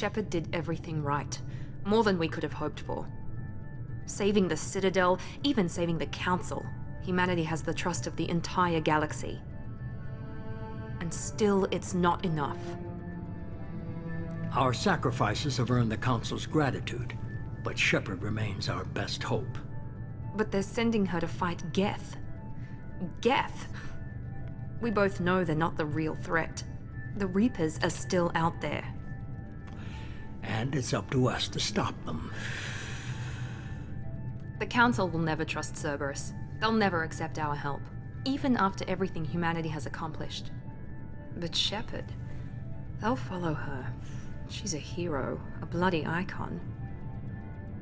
Shepard did everything right. More than we could have hoped for. Saving the Citadel, even saving the Council, humanity has the trust of the entire galaxy. And still, it's not enough. Our sacrifices have earned the Council's gratitude, but Shepard remains our best hope. But they're sending her to fight Geth. Geth! We both know they're not the real threat. The Reapers are still out there. And it's up to us to stop them. The Council will never trust Cerberus. They'll never accept our help, even after everything humanity has accomplished. But Shepard, they'll follow her. She's a hero, a bloody icon.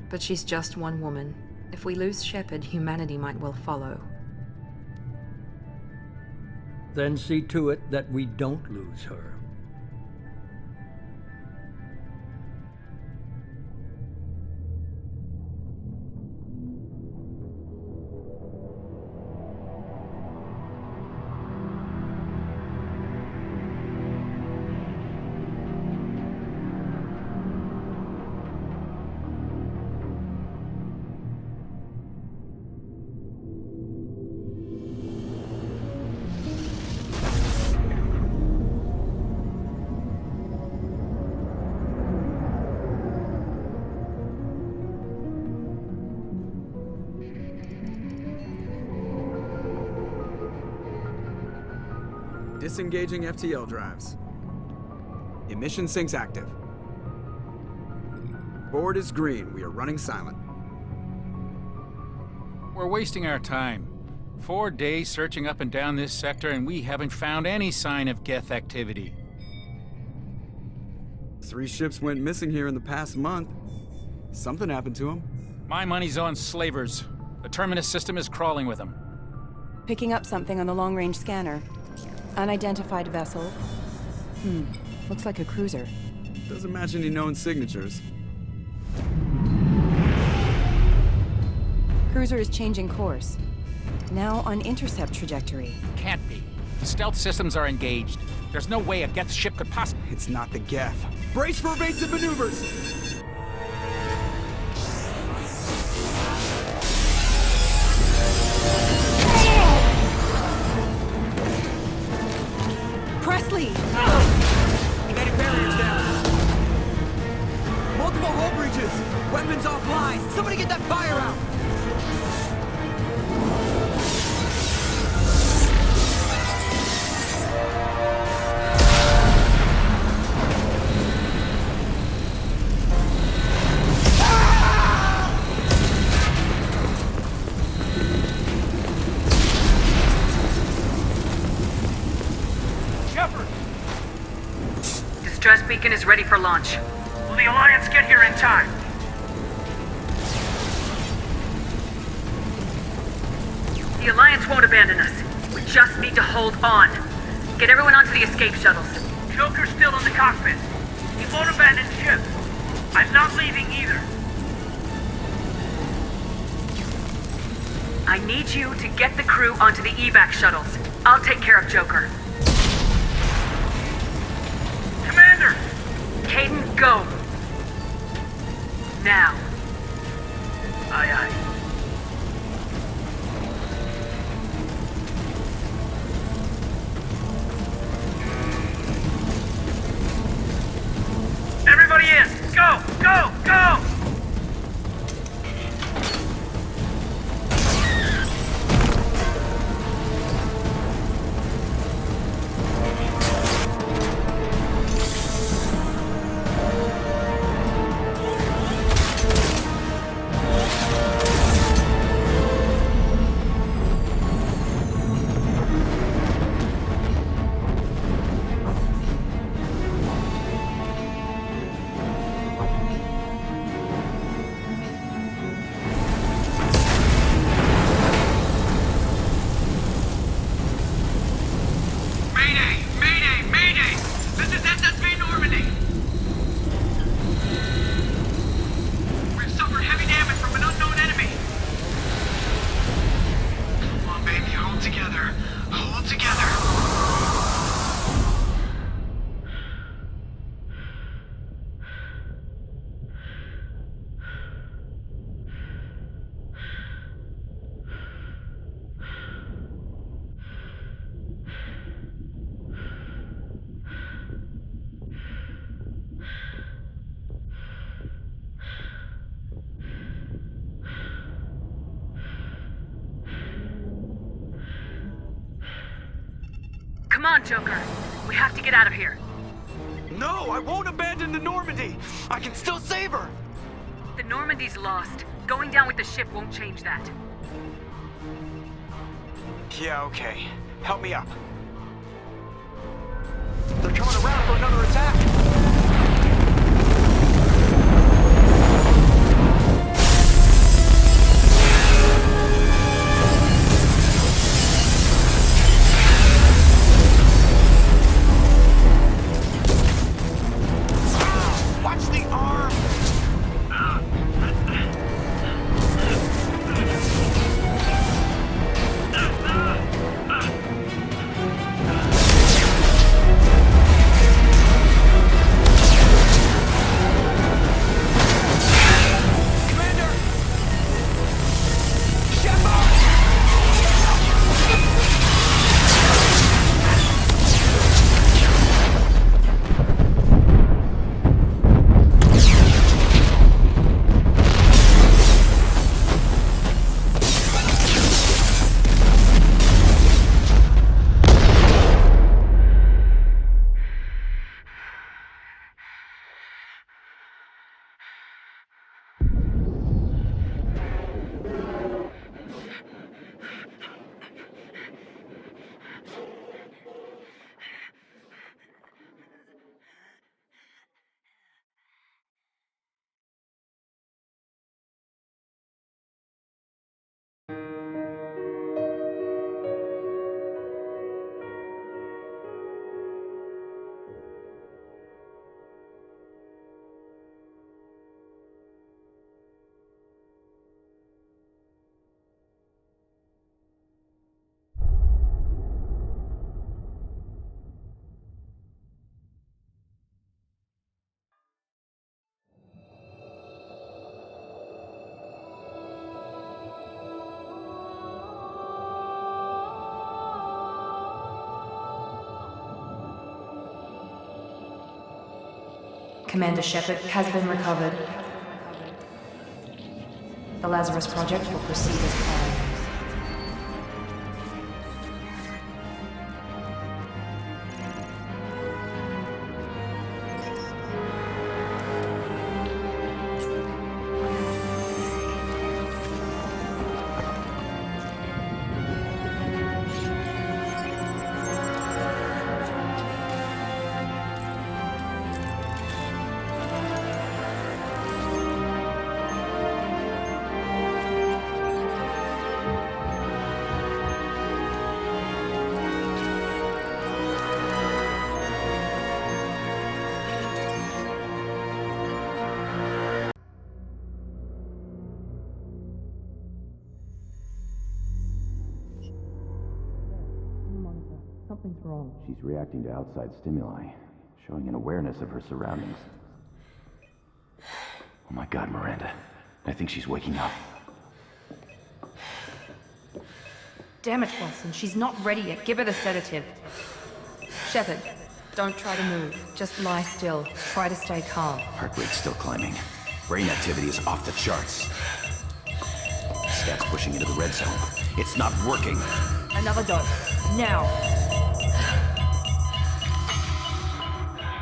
But she's just one woman. If we lose Shepard, humanity might well follow. Then see to it that we don't lose her. Disengaging FTL drives. Emission sinks active. Board is green. We are running silent. We're wasting our time. 4 days searching up and down this sector, and we haven't found any sign of Geth activity. 3 ships went missing here in the past month. Something happened to them. My money's on slavers. The Terminus system is crawling with them. Picking up something on the long-range scanner. Unidentified vessel. Looks like a cruiser. Doesn't match any known signatures. Cruiser is changing course. Now on intercept trajectory. Can't be. The stealth systems are engaged. There's no way a Geth ship could possibly... It's not the Geth. Brace for evasive maneuvers! Presley! Kinetic barriers down. Multiple hull breaches. Weapons offline. Somebody get that fire out. Distress beacon is ready for launch. Will the Alliance get here in time? The Alliance won't abandon us. We just need to hold on. Get everyone onto the escape shuttles. Joker's still in the cockpit. He won't abandon ship. I'm not leaving either. I need you to get the crew onto the evac shuttles. I'll take care of Joker. Commander! Caden, go! Now. Aye, aye. Everybody in! Go! Go! Go! Come on, Joker. We have to get out of here. No, I won't abandon the Normandy! I can still save her! The Normandy's lost. Going down with the ship won't change that. Yeah, okay. Help me up. They're coming around for another attack! Watch the arm! Commander Shepard has been recovered. The Lazarus project will proceed as planned. Something's wrong. She's reacting to outside stimuli, showing an awareness of her surroundings. Oh my God, Miranda. I think she's waking up. Damn it, Watson. She's not ready yet. Give her the sedative. Shepard, don't try to move. Just lie still. Try to stay calm. Heart rate's still climbing. Brain activity is off the charts. Stats pushing into the red zone. It's not working. Another dose. Now.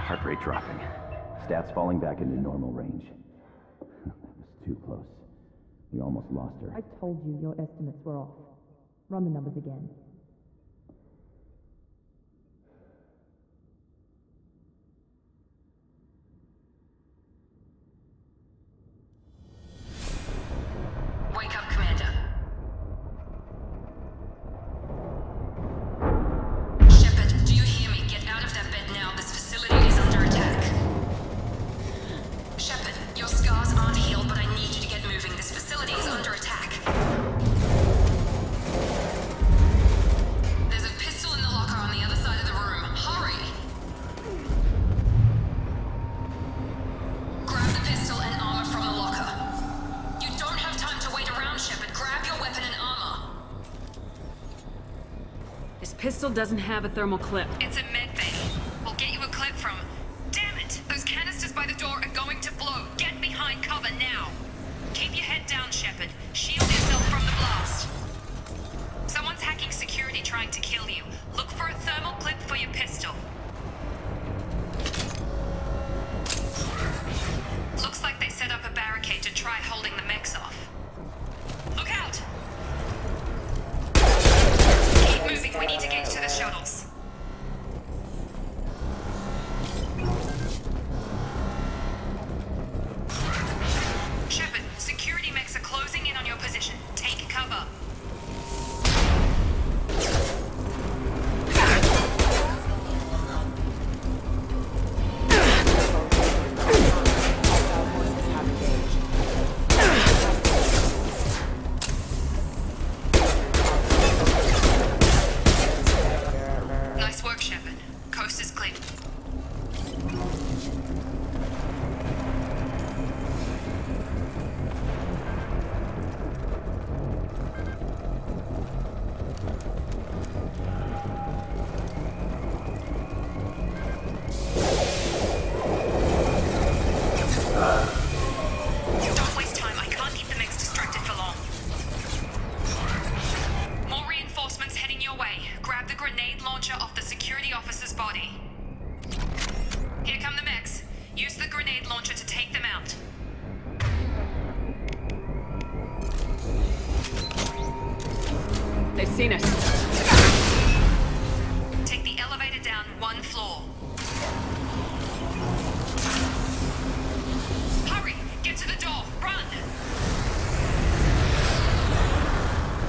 Heart rate dropping. Stats falling back into normal range. That was too close. We almost lost her. I told you your estimates were off. Run the numbers again. Wake up, Commander. Shepard, do you hear me? Get out of that bed now. This facility is under attack. Shepard, your scars aren't healed, but I need you to get moving. This facility is under attack. There's a pistol in the locker on the other side of the room. Hurry! Grab the pistol and armor from the locker. You don't have time to wait around, Shepard. Grab your weapon and armor. This pistol doesn't have a thermal clip. It's a med bay. We'll get you a clip from... Damn it! Those canisters by the door are going to blow. Get behind cover now. Keep your head down, Shepard. Shield yourself from the blast. Someone's hacking security trying to kill you. Look for a thermal clip for grenades to the shuttles. Shepard, security mechs are closing in on your position. Take cover. Nice work, Shepard. Coast is clear. Don't waste time. I can't keep the mechs distracted for long. More reinforcements heading your way. Grab the grenade launcher off the security officer's body. Here come the mechs. Use the grenade launcher to take them out. They've seen us. Take the elevator down one floor. Hurry! Get to the door! Run!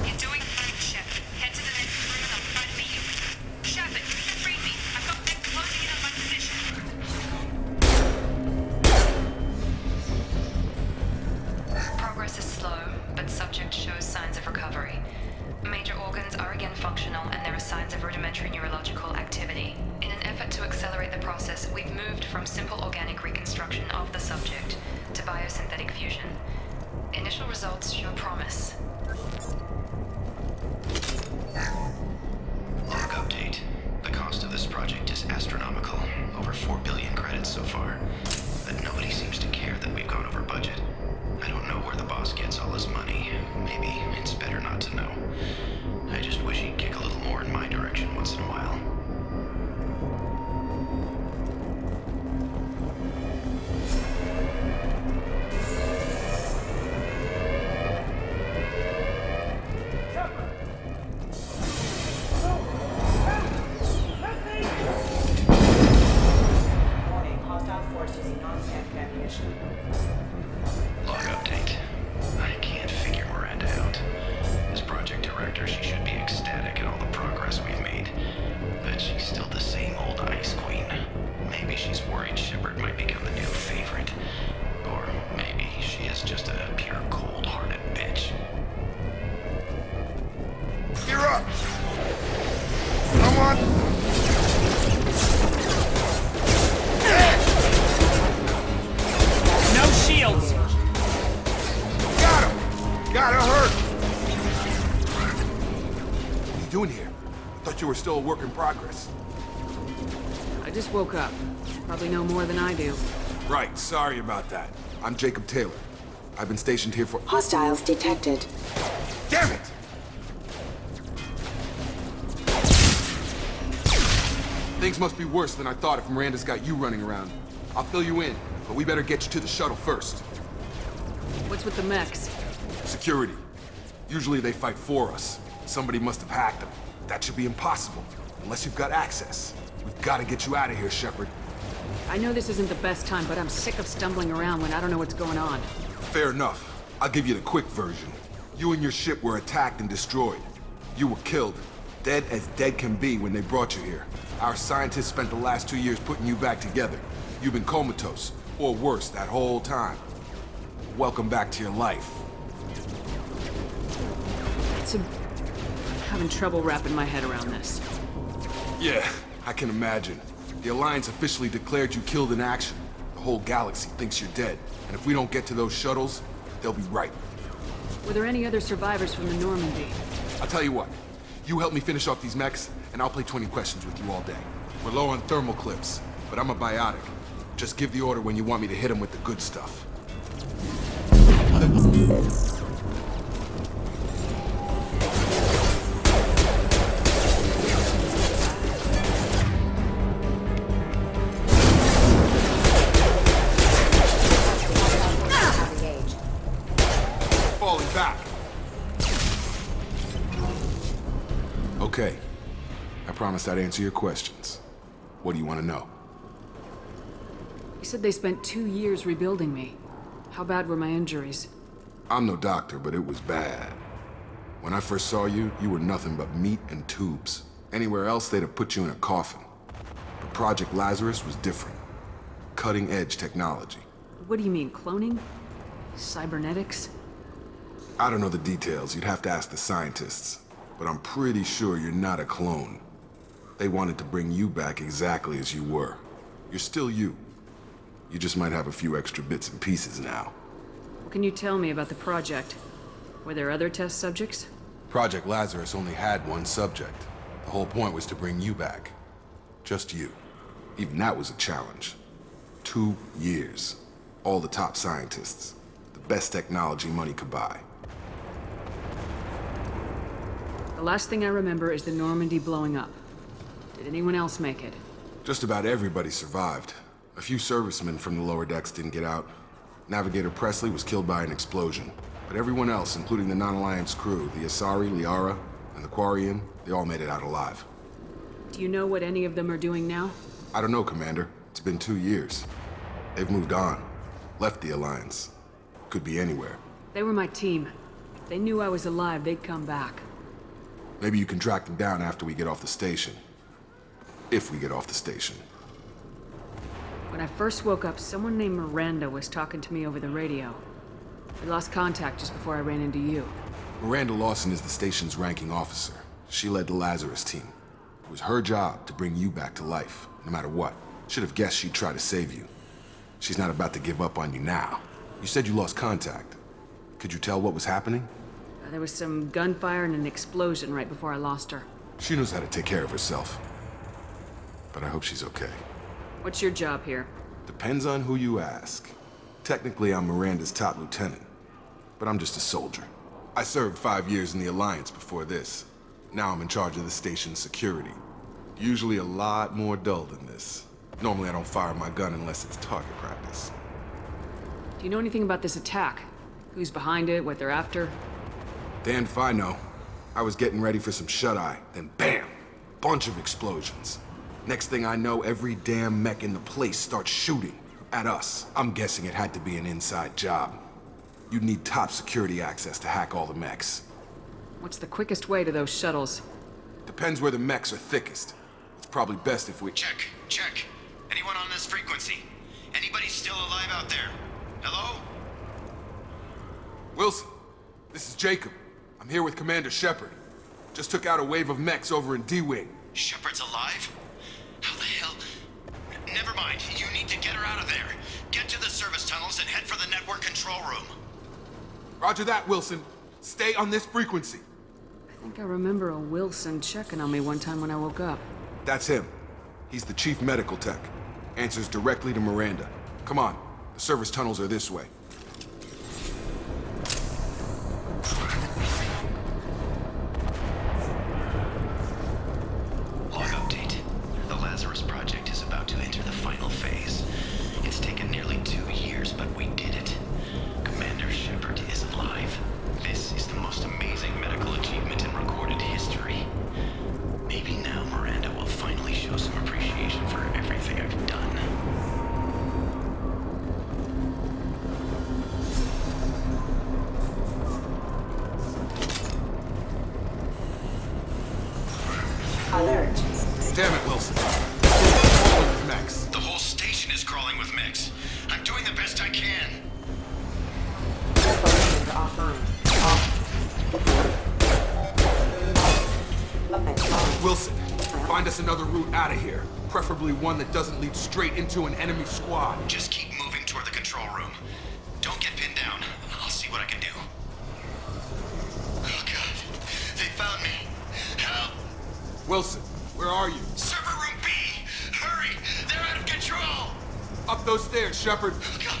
You're doing great, Shepard. Head to the next room and I'll try to meet you. Shepard, read me. I've got mech closing in on my position. Progress is slow, but subject shows signs of recovery. Major organs are again functional, and there are signs of rudimentary neurological activity. In an effort to accelerate the process, we've moved from simple organic reconstruction of the subject to biosynthetic fusion. Initial results show promise. Log update. The cost of this project is astronomical. Over 4 billion credits so far. But nobody seems to care that we've gone over budget. I don't know where the boss gets all his money. Maybe it's better not to know. I just wish he'd kick a little more in my direction once in a while. Warning, hostile force using non-static ammunition. Log update. I can't figure Miranda out. As project director, she should be ecstatic at all the progress we've made. But she's still the same old ice queen. Maybe she's worried Shepard might become the new favorite. Or maybe she is just a pure cold-hearted bitch. You're up! Come on! No shields! Got him! Got her hurt! What are you doing here? I thought you were still a work in progress. I just woke up. Probably know more than I do. Right, sorry about that. I'm Jacob Taylor. I've been stationed here for— Hostiles detected. Damn it! Things must be worse than I thought if Miranda's got you running around. I'll fill you in, but we better get you to the shuttle first. What's with the mechs? Security. Usually they fight for us. Somebody must have hacked them. That should be impossible, unless you've got access. We've got to get you out of here, Shepard. I know this isn't the best time, but I'm sick of stumbling around when I don't know what's going on. Fair enough. I'll give you the quick version. You and your ship were attacked and destroyed. You were killed. Dead as dead can be when they brought you here. Our scientists spent the last 2 years putting you back together. You've been comatose, or worse, that whole time. Welcome back to your life. I'm having trouble wrapping my head around this. Yeah, I can imagine. The Alliance officially declared you killed in action. The whole galaxy thinks you're dead. And if we don't get to those shuttles, they'll be right. Were there any other survivors from the Normandy? I'll tell you what. You help me finish off these mechs, and I'll play 20 questions with you all day. We're low on thermal clips, but I'm a biotic. Just give the order when you want me to hit them with the good stuff. Falling back. Okay. I promised I'd answer your questions. What do you want to know? You said they spent 2 years rebuilding me. How bad were my injuries? I'm no doctor, but it was bad. When I first saw you, you were nothing but meat and tubes. Anywhere else, they'd have put you in a coffin. But Project Lazarus was different. Cutting-edge technology. What do you mean, cloning? Cybernetics? I don't know the details. You'd have to ask the scientists. But I'm pretty sure you're not a clone. They wanted to bring you back exactly as you were. You're still you. You just might have a few extra bits and pieces now. What can you tell me about the project? Were there other test subjects? Project Lazarus only had one subject. The whole point was to bring you back. Just you. Even that was a challenge. 2 years. All the top scientists. The best technology money could buy. The last thing I remember is the Normandy blowing up. Did anyone else make it? Just about everybody survived. A few servicemen from the lower decks didn't get out. Navigator Presley was killed by an explosion. But everyone else, including the non-Alliance crew, the Asari, Liara, and the Quarian, they all made it out alive. Do you know what any of them are doing now? I don't know, Commander. It's been 2 years. They've moved on. Left the Alliance. Could be anywhere. They were my team. If they knew I was alive, they'd come back. Maybe you can track them down after we get off the station. If we get off the station. When I first woke up, someone named Miranda was talking to me over the radio. We lost contact just before I ran into you. Miranda Lawson is the station's ranking officer. She led the Lazarus team. It was her job to bring you back to life, no matter what. Should have guessed she'd try to save you. She's not about to give up on you now. You said you lost contact. Could you tell what was happening? There was some gunfire and an explosion right before I lost her. She knows how to take care of herself. But I hope she's okay. What's your job here? Depends on who you ask. Technically, I'm Miranda's top lieutenant. But I'm just a soldier. I served 5 years in the Alliance before this. Now I'm in charge of the station's security. Usually a lot more dull than this. Normally I don't fire my gun unless it's target practice. Do you know anything about this attack? Who's behind it, what they're after? Damned if I know. I was getting ready for some shut-eye, then bam! Bunch of explosions. Next thing I know, every damn mech in the place starts shooting at us. I'm guessing it had to be an inside job. You'd need top security access to hack all the mechs. What's the quickest way to those shuttles? Depends where the mechs are thickest. It's probably best if we... Check. Anyone on this frequency? Anybody still alive out there? Hello? Wilson, this is Jacob. I'm here with Commander Shepard. Just took out a wave of mechs over in D-Wing. Shepard's alive? How the hell? Never mind. You need to get her out of there. Get to the service tunnels and head for the network control room. Roger that, Wilson. Stay on this frequency. I think I remember a Wilson checking on me one time when I woke up. That's him. He's the chief medical tech. Answers directly to Miranda. Come on. The service tunnels are this way. Log update. The Lazarus project is about to enter the final phase. It's taken nearly 2 years, but we did it. Commander Shepard is alive. This is the most amazing medical achievement in recorded history. Maybe now Miranda will finally show some appreciation for everything I've done. Alert. Damn it, Wilson. Max. The whole station is crawling with mechs. I'm doing the best I can. Wilson, find us another route out of here. Preferably one that doesn't lead straight into an enemy squad. Just keep moving toward the control room. Don't get pinned down. I'll see what I can do. Oh God, they found me. Help! Wilson, where are you? Server room B! Hurry! They're out of control! Up those stairs, Shepard. Oh God,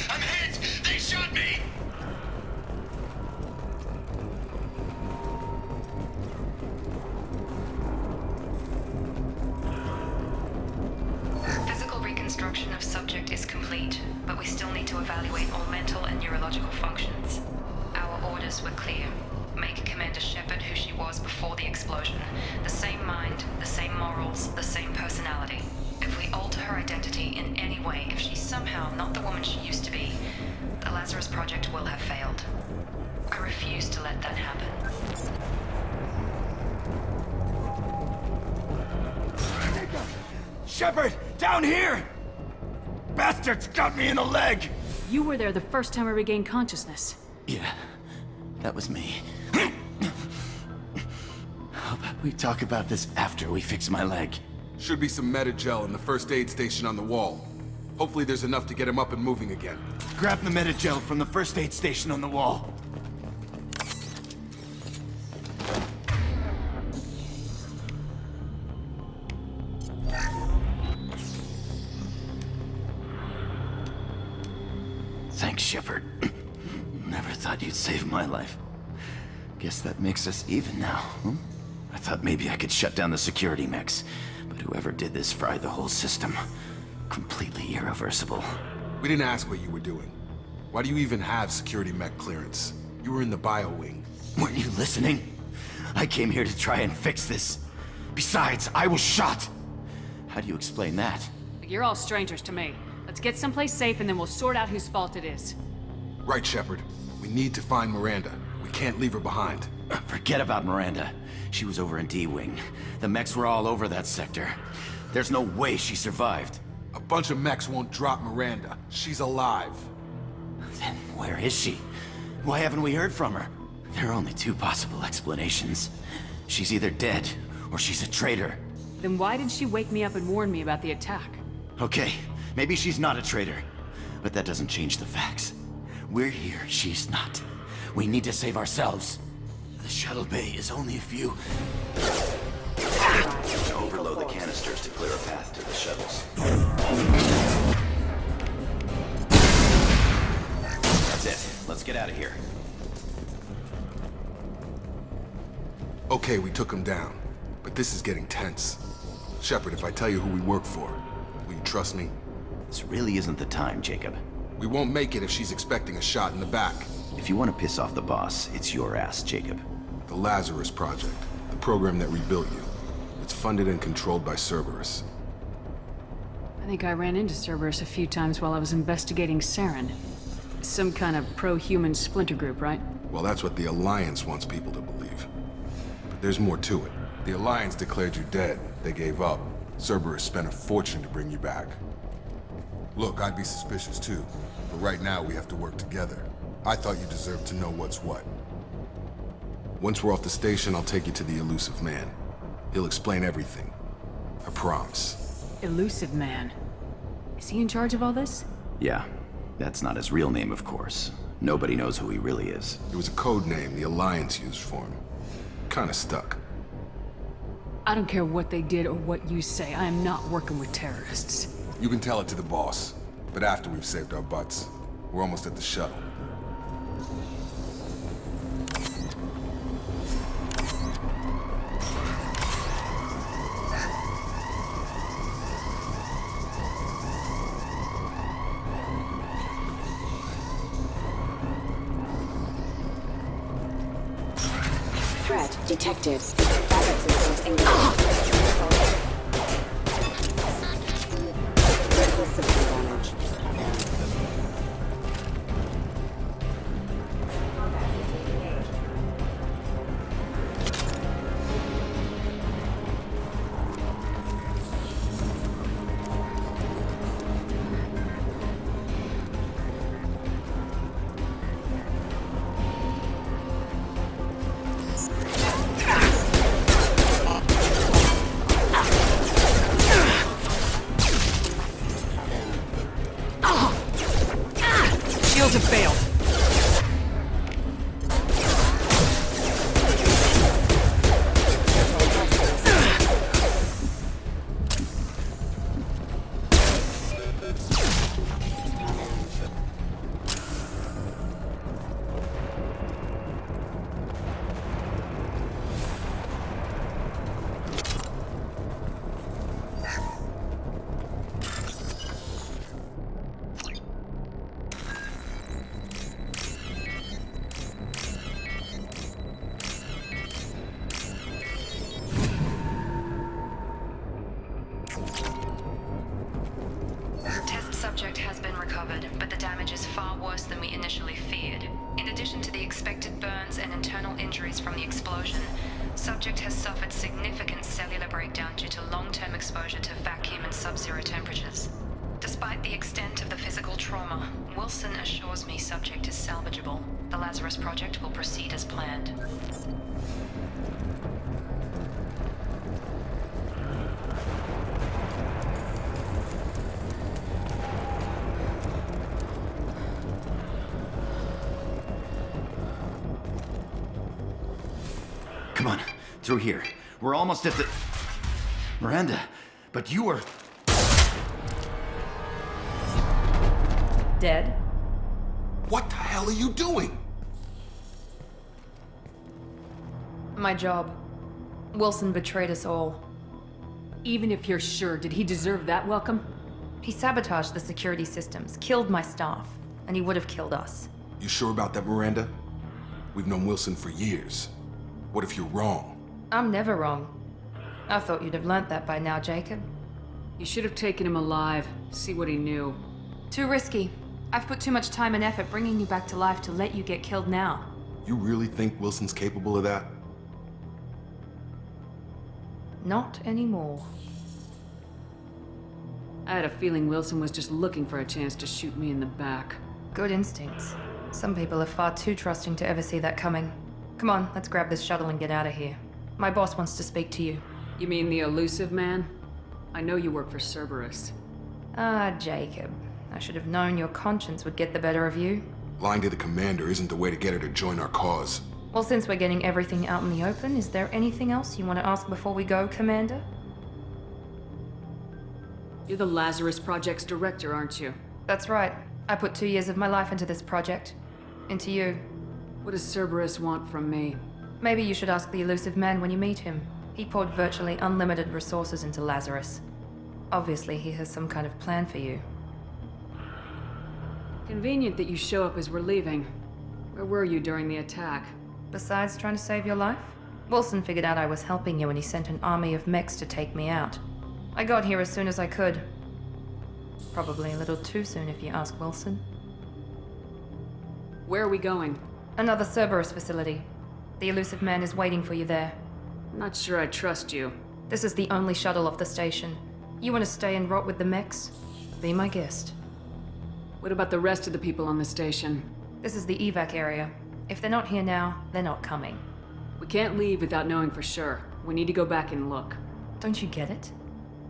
I'm hit! They shot me! Physical reconstruction of subject is complete, but we still need to evaluate all mental and neurological functions. Our orders were clear. Make Commander Shepard who she was before the explosion. The same mind, the morals, the same personality. If we alter her identity in any way, if she's somehow not the woman she used to be, the Lazarus project will have failed. I refuse to let that happen. Shepard! Down here! Bastards got me in the leg! You were there the first time I regained consciousness. Yeah, that was me. How about we talk about this after we fix my leg? Should be some Metagel in the first aid station on the wall. Hopefully there's enough to get him up and moving again. Grab the Metagel from the first aid station on the wall. Thanks, Shepard. Never thought you'd save my life. Guess that makes us even now, huh? I thought maybe I could shut down the security mechs, but whoever did this fried the whole system. Completely irreversible. We didn't ask what you were doing. Why do you even have security mech clearance? You were in the bio wing. Weren't you listening? I came here to try and fix this. Besides, I was shot. How do you explain that? You're all strangers to me. Let's get someplace safe and then we'll sort out whose fault it is. Right, Shepard. We need to find Miranda. We can't leave her behind. Forget about Miranda. She was over in D-Wing. The mechs were all over that sector. There's no way she survived. A bunch of mechs won't drop Miranda. She's alive. Then where is she? Why haven't we heard from her? There are only two possible explanations. She's either dead, or she's a traitor. Then why did she wake me up and warn me about the attack? Okay, maybe she's not a traitor. But that doesn't change the facts. We're here, she's not. We need to save ourselves. The shuttle bay is only a few... Overload the canisters to clear a path to the shuttles. That's it. Let's get out of here. Okay, we took him down. But this is getting tense. Shepard, if I tell you who we work for, will you trust me? This really isn't the time, Jacob. We won't make it if she's expecting a shot in the back. If you want to piss off the boss, it's your ass, Jacob. The Lazarus project. The program that rebuilt you. It's funded and controlled by Cerberus. I think I ran into Cerberus a few times while I was investigating Saren. Some kind of pro-human splinter group, right? Well, that's what the Alliance wants people to believe. But there's more to it. The Alliance declared you dead. They gave up. Cerberus spent a fortune to bring you back. Look, I'd be suspicious too. But right now, we have to work together. I thought you deserved to know what's what. Once we're off the station, I'll take you to the Elusive Man. He'll explain everything. I promise. Elusive Man. Is he in charge of all this? Yeah. That's not his real name, of course. Nobody knows who he really is. It was a code name the Alliance used for him. Kinda stuck. I don't care what they did or what you say. I am not working with terrorists. You can tell it to the boss. But after we've saved our butts. We're almost at the shuttle. Threat detected. Backup systems engaged. Critical system damage. damage is far worse than we initially feared. In addition to the expected burns and internal injuries from the explosion, subject has suffered significant cellular breakdown due to long-term exposure to vacuum and sub-zero temperatures. Despite the extent of the physical trauma, Wilson assures me subject is salvageable. The Lazarus project will proceed as planned. Come on, through here. We're almost at the... Miranda, but you were... Dead? What the hell are you doing? My job. Wilson betrayed us all. Even if you're sure, did he deserve that welcome? He sabotaged the security systems, killed my staff, and he would have killed us. You sure about that, Miranda? We've known Wilson for years. What if you're wrong? I'm never wrong. I thought you'd have learnt that by now, Jacob. You should have taken him alive, see what he knew. Too risky. I've put too much time and effort bringing you back to life to let you get killed now. You really think Wilson's capable of that? Not anymore. I had a feeling Wilson was just looking for a chance to shoot me in the back. Good instincts. Some people are far too trusting to ever see that coming. Come on, let's grab this shuttle and get out of here. My boss wants to speak to you. You mean the elusive man? I know you work for Cerberus. Ah, Jacob. I should have known your conscience would get the better of you. Lying to the commander isn't the way to get her to join our cause. Well, since we're getting everything out in the open, is there anything else you want to ask before we go, Commander? You're the Lazarus Project's director, aren't you? That's right. I put 2 years of my life into this project. Into you. What does Cerberus want from me? Maybe you should ask the elusive man when you meet him. He poured virtually unlimited resources into Lazarus. Obviously, he has some kind of plan for you. Convenient that you show up as we're leaving. Where were you during the attack? Besides trying to save your life, Wilson figured out I was helping you and he sent an army of mechs to take me out. I got here as soon as I could. Probably a little too soon if you ask Wilson. Where are we going? Another Cerberus facility. The elusive man is waiting for you there. I'm not sure I trust you. This is the only shuttle off the station. You want to stay and rot with the mechs? Be my guest. What about the rest of the people on the station? This is the evac area. If they're not here now, they're not coming. We can't leave without knowing for sure. We need to go back and look. Don't you get it?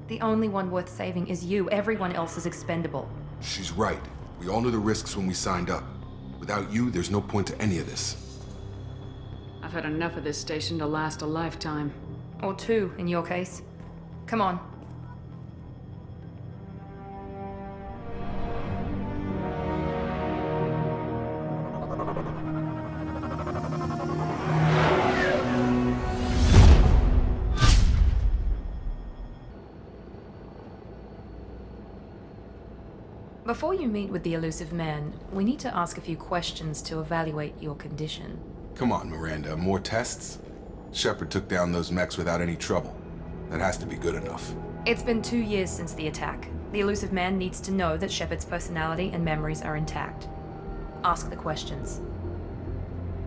The only one worth saving is you. Everyone else is expendable. She's right. We all knew the risks when we signed up. Without you, there's no point to any of this. I've had enough of this station to last a lifetime. Or 2, in your case. Come on. Before you meet with the elusive man, we need to ask a few questions to evaluate your condition. Come on, Miranda, more tests? Shepard took down those mechs without any trouble. That has to be good enough. It's been 2 years since the attack. The elusive man needs to know that Shepard's personality and memories are intact. Ask the questions.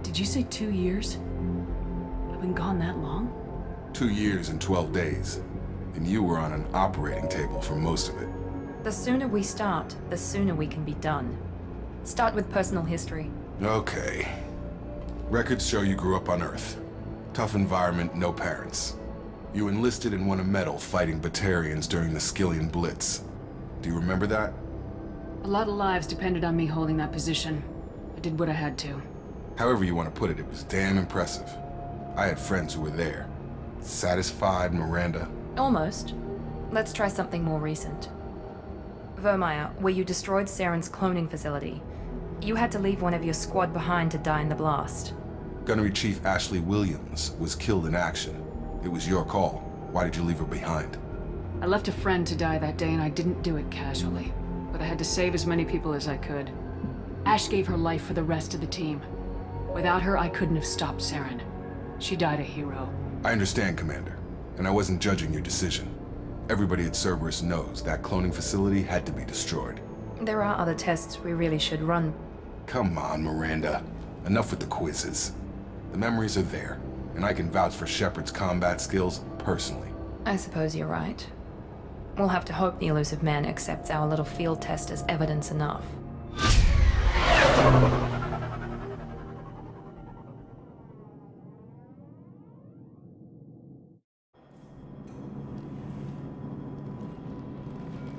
Did you say 2 years? I've been gone that long? 2 years and 12 days. And you were on an operating table for most of it. The sooner we start, the sooner we can be done. Start with personal history. Okay. Records show you grew up on Earth. Tough environment, no parents. You enlisted and won a medal fighting Batarians during the Skillian Blitz. Do you remember that? A lot of lives depended on me holding that position. I did what I had to. However you want to put it, it was damn impressive. I had friends who were there. Satisfied, Miranda? Almost. Let's try something more recent. Vermeer, where you destroyed Saren's cloning facility. You had to leave one of your squad behind to die in the blast. Gunnery Chief Ashley Williams was killed in action. It was your call. Why did you leave her behind? I left a friend to die that day and I didn't do it casually. But I had to save as many people as I could. Ash gave her life for the rest of the team. Without her, I couldn't have stopped Saren. She died a hero. I understand, Commander. And I wasn't judging your decision. Everybody at Cerberus knows that cloning facility had to be destroyed. There are other tests we really should run. Come on, Miranda. Enough with the quizzes. The memories are there, and I can vouch for Shepard's combat skills personally. I suppose you're right. We'll have to hope the elusive man accepts our little field test as evidence enough.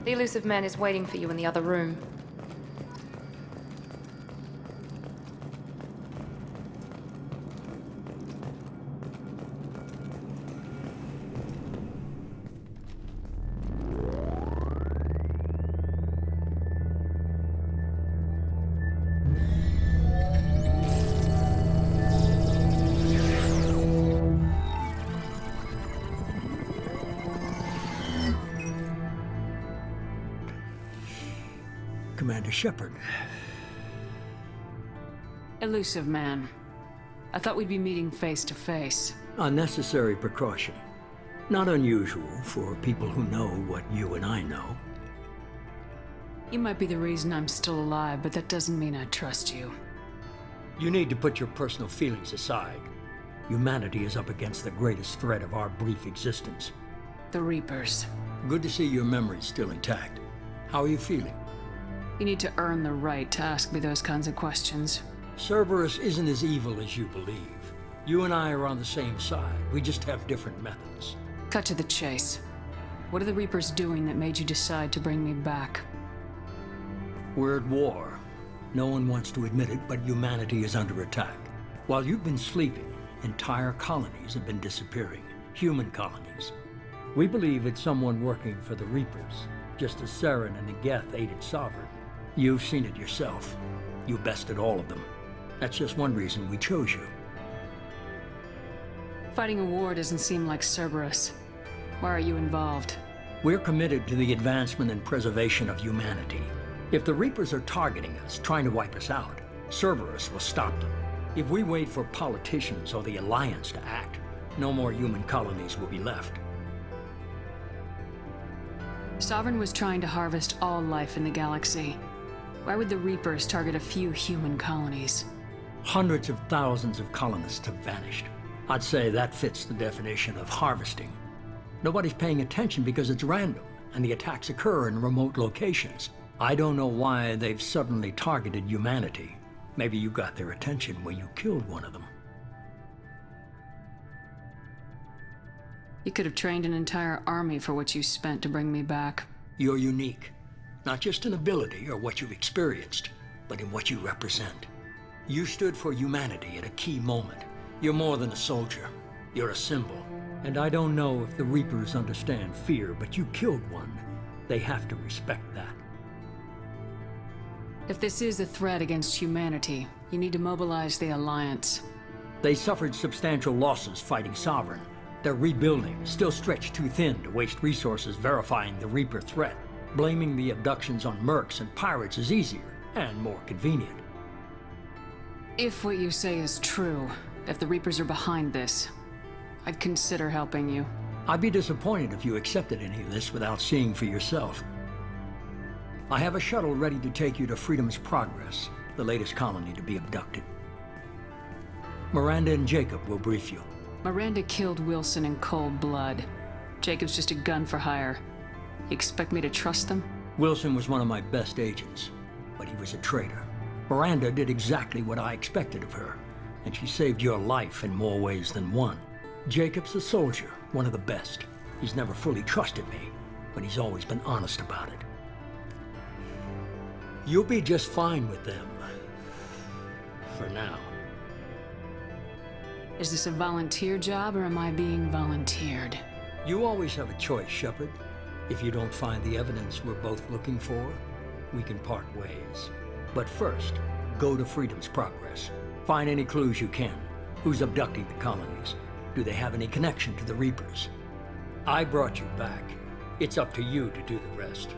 The elusive man is waiting for you in the other room. Commander Shepard. Elusive man. I thought we'd be meeting face to face. Unnecessary precaution. Not unusual for people who know what you and I know. You might be the reason I'm still alive, but that doesn't mean I trust you. You need to put your personal feelings aside. Humanity is up against the greatest threat of our brief existence. The Reapers. Good to see your memory's still intact. How are you feeling? You need to earn the right to ask me those kinds of questions. Cerberus isn't as evil as you believe. You and I are on the same side. We just have different methods. Cut to the chase. What are the Reapers doing that made you decide to bring me back? We're at war. No one wants to admit it, but humanity is under attack. While you've been sleeping, entire colonies have been disappearing. Human colonies. We believe it's someone working for the Reapers, just as Saren and the Geth aided Sovereign. You've seen it yourself. You bested all of them. That's just one reason we chose you. Fighting a war doesn't seem like Cerberus. Why are you involved? We're committed to the advancement and preservation of humanity. If the Reapers are targeting us, trying to wipe us out, Cerberus will stop them. If we wait for politicians or the Alliance to act, no more human colonies will be left. Sovereign was trying to harvest all life in the galaxy. Why would the Reapers target a few human colonies? Hundreds of thousands of colonists have vanished. I'd say that fits the definition of harvesting. Nobody's paying attention because it's random, and the attacks occur in remote locations. I don't know why they've suddenly targeted humanity. Maybe you got their attention when you killed one of them. You could have trained an entire army for what you spent to bring me back. You're unique. Not just in ability or what you've experienced, but in what you represent. You stood for humanity at a key moment. You're more than a soldier. You're a symbol. And I don't know if the Reapers understand fear, but you killed one. They have to respect that. If this is a threat against humanity, you need to mobilize the Alliance. They suffered substantial losses fighting Sovereign. They're rebuilding, still stretched too thin to waste resources verifying the Reaper threat. Blaming the abductions on mercs and pirates is easier and more convenient. If what you say is true, if the Reapers are behind this, I'd consider helping you. I'd be disappointed if you accepted any of this without seeing for yourself. I have a shuttle ready to take you to Freedom's Progress, the latest colony to be abducted. Miranda and Jacob will brief you. Miranda killed Wilson in cold blood. Jacob's just a gun for hire. You expect me to trust them? Wilson was one of my best agents, but he was a traitor. Miranda did exactly what I expected of her, and she saved your life in more ways than one. Jacob's a soldier, one of the best. He's never fully trusted me, but he's always been honest about it. You'll be just fine with them. For now. Is this a volunteer job, or am I being volunteered? You always have a choice, Shepard. If you don't find the evidence we're both looking for, we can part ways. But first, go to Freedom's Progress. Find any clues you can. Who's abducting the colonies? Do they have any connection to the Reapers? I brought you back. It's up to you to do the rest.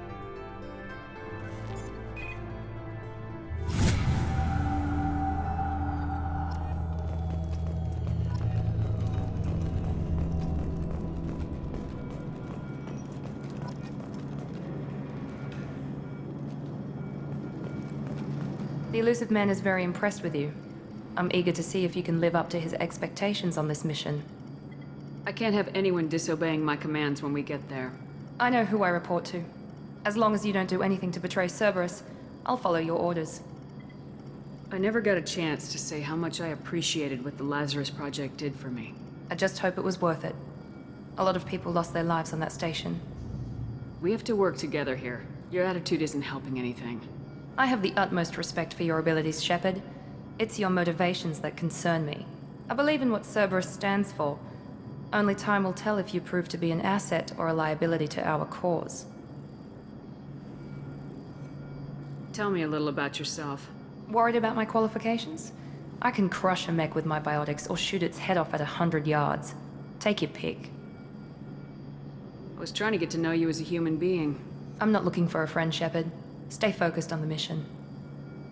The elusive man is very impressed with you. I'm eager to see if you can live up to his expectations on this mission. I can't have anyone disobeying my commands when we get there. I know who I report to. As long as you don't do anything to betray Cerberus, I'll follow your orders. I never got a chance to say how much I appreciated what the Lazarus project did for me. I just hope it was worth it. A lot of people lost their lives on that station. We have to work together here. Your attitude isn't helping anything. I have the utmost respect for your abilities, Shepard. It's your motivations that concern me. I believe in what Cerberus stands for. Only time will tell if you prove to be an asset or a liability to our cause. Tell me a little about yourself. Worried about my qualifications? I can crush a mech with my biotics or shoot its head off at 100 yards. Take your pick. I was trying to get to know you as a human being. I'm not looking for a friend, Shepard. Stay focused on the mission.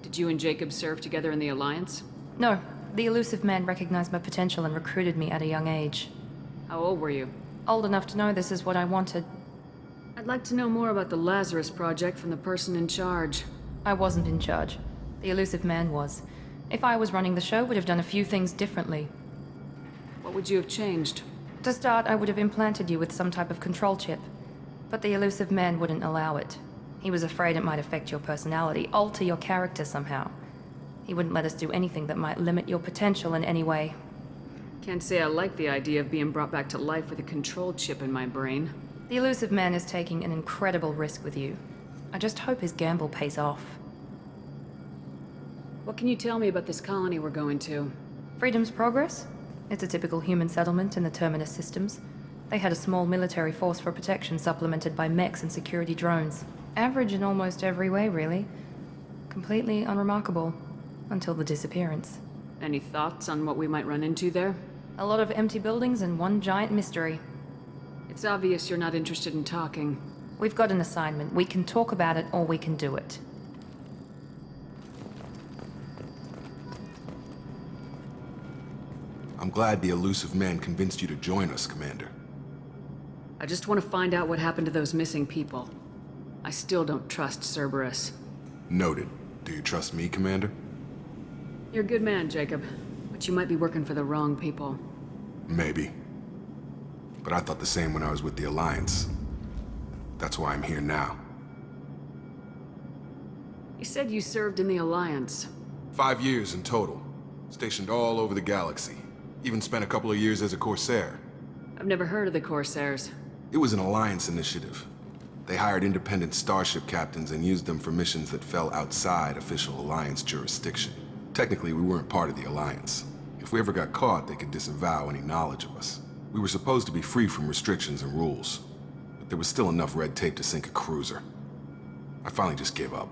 Did you and Jacob serve together in the Alliance? No. The elusive man recognized my potential and recruited me at a young age. How old were you? Old enough to know this is what I wanted. I'd like to know more about the Lazarus project from the person in charge. I wasn't in charge. The elusive man was. If I was running the show, would have done a few things differently. What would you have changed? To start, I would have implanted you with some type of control chip. But the elusive man wouldn't allow it. He was afraid it might affect your personality, alter your character somehow. He wouldn't let us do anything that might limit your potential in any way. Can't say I like the idea of being brought back to life with a control chip in my brain. The elusive man is taking an incredible risk with you. I just hope his gamble pays off. What can you tell me about this colony we're going to? Freedom's Progress? It's a typical human settlement in the Terminus systems. They had a small military force for protection supplemented by mechs and security drones. Average in almost every way, really. Completely unremarkable. Until the disappearance. Any thoughts on what we might run into there? A lot of empty buildings and one giant mystery. It's obvious you're not interested in talking. We've got an assignment. We can talk about it or we can do it. I'm glad the elusive man convinced you to join us, Commander. I just want to find out what happened to those missing people. I still don't trust Cerberus. Noted. Do you trust me, Commander? You're a good man, Jacob. But you might be working for the wrong people. Maybe. But I thought the same when I was with the Alliance. That's why I'm here now. You said you served in the Alliance. 5 years in total. Stationed all over the galaxy. Even spent a couple of years as a Corsair. I've never heard of the Corsairs. It was an Alliance initiative. They hired independent starship captains and used them for missions that fell outside official Alliance jurisdiction. Technically, we weren't part of the Alliance. If we ever got caught, they could disavow any knowledge of us. We were supposed to be free from restrictions and rules. But there was still enough red tape to sink a cruiser. I finally just gave up.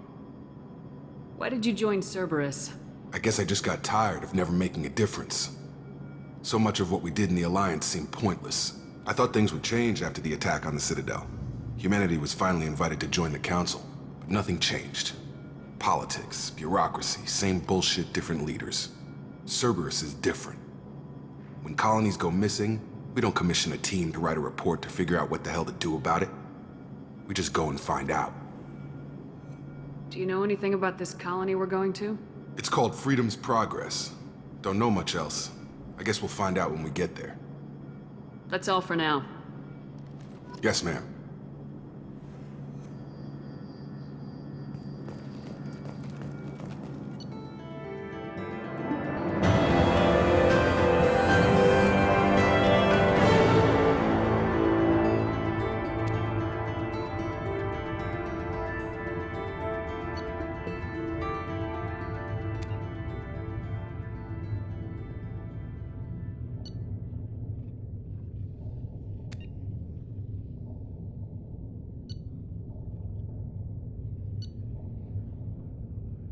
Why did you join Cerberus? I guess I just got tired of never making a difference. So much of what we did in the Alliance seemed pointless. I thought things would change after the attack on the Citadel. Humanity was finally invited to join the Council, but nothing changed. Politics, bureaucracy, same bullshit, different leaders. Cerberus is different. When colonies go missing, we don't commission a team to write a report to figure out what the hell to do about it. We just go and find out. Do you know anything about this colony we're going to? It's called Freedom's Progress. Don't know much else. I guess we'll find out when we get there. That's all for now. Yes, ma'am.